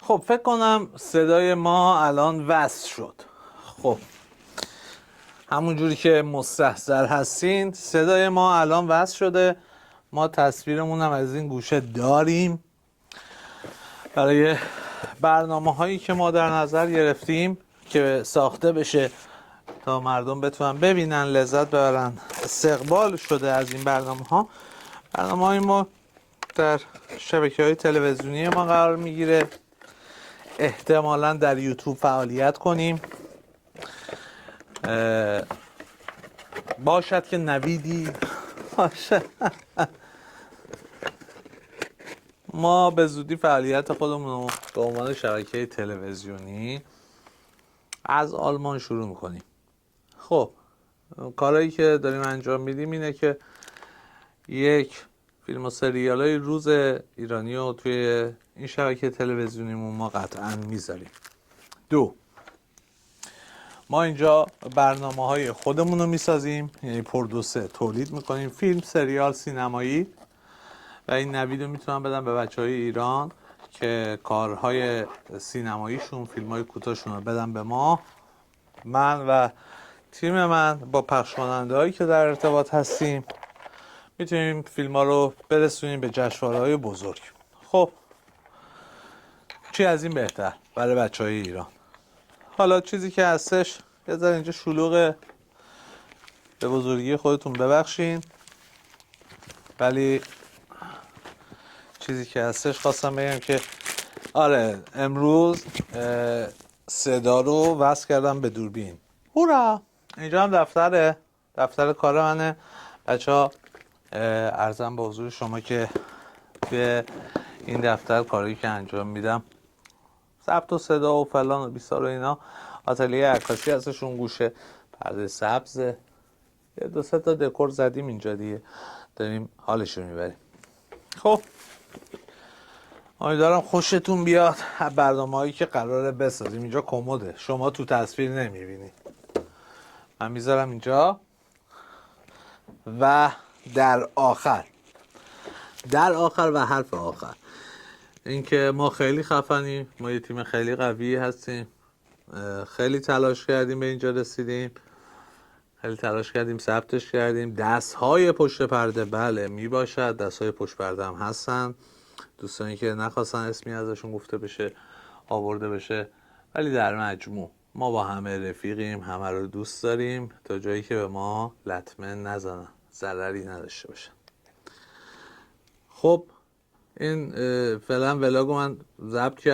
خب فکر کنم صدای ما الان وصل شد. خب همون جوری که مستحضر هستین صدای ما الان وصل شده. ما تصویرمون هم از این گوشه داریم برای برنامه هایی که ما در نظر گرفتیم که ساخته بشه تا مردم بتونن ببینن، لذت ببرن. استقبال شده از این برنامه های ما در شبکه‌های تلویزیونی ما قرار میگیره. احتمالاً در یوتیوب فعالیت کنیم. باشد که نویدی باشه. ما به زودی فعالیت خودمون رو به عنوان شبکه تلویزیونی از آلمان شروع میکنیم. خب کارهایی که داریم انجام میدیم اینه که یک، فیلم و سریال های روز ایرانی رو توی این شبکه تلویزیونیمون ما قطعا میذاریم. دو، ما اینجا برنامه های خودمون رو میسازیم، یعنی پرودوسر تولید میکنیم، فیلم، سریال، سینمایی، و این نوید رو میتونم بدم به بچه های ایران که کارهای سینماییشون، فیلم های کوتاهشون رو بدم به ما. من و تیم من با پخش کننده هایی که در ارتباط هستیم میتونیم فیلم ها رو برسونیم به جشنواره‌های بزرگ. خب چی از این بهتر برای بچه های ایران. حالا چیزی که هستش یه ذره اینجا شلوغه، به بزرگی خودتون ببخشین، ولی چیزی که هستش خواستم بگم که آره امروز صدا رو وصل کردم به دوربین. هورا! اینجا هم دفتر کار منه. بچه ها عرضم به حضور شما که به این دفتر کاری که انجام میدم، ضبط و صدا و فلان و بیسار و اینا، آتلیه عکاسی هستش اون گوشه، پرده سبزه، یه دو سه تا دکور زدیم اینجا دیگه، داریم حالش رو میبریم. خب امیدوارم خوشتون بیاد برنامه هایی که قراره بسازیم. اینجا کموده، شما تو تصویر نمیبینی، من میذارم اینجا. و در آخر و حرف آخر اینکه ما خیلی خفنیم، ما یه تیم خیلی قوی هستیم، خیلی تلاش کردیم به اینجا رسیدیم، خیلی تلاش کردیم ثبتش کردیم. دست‌های پشت پرده بله میباشد، دست‌های پشت پرده هم هستن، دوستانی که نخواستن اسمی ازشون گفته بشه، آورده بشه، ولی در مجموع ما با همه رفیقیم، همه رو دوست داریم تا جایی که به ما لطمه نزنن، ضرری نداشته باشن. خب این فعلا ولاگو من ضبط کردم.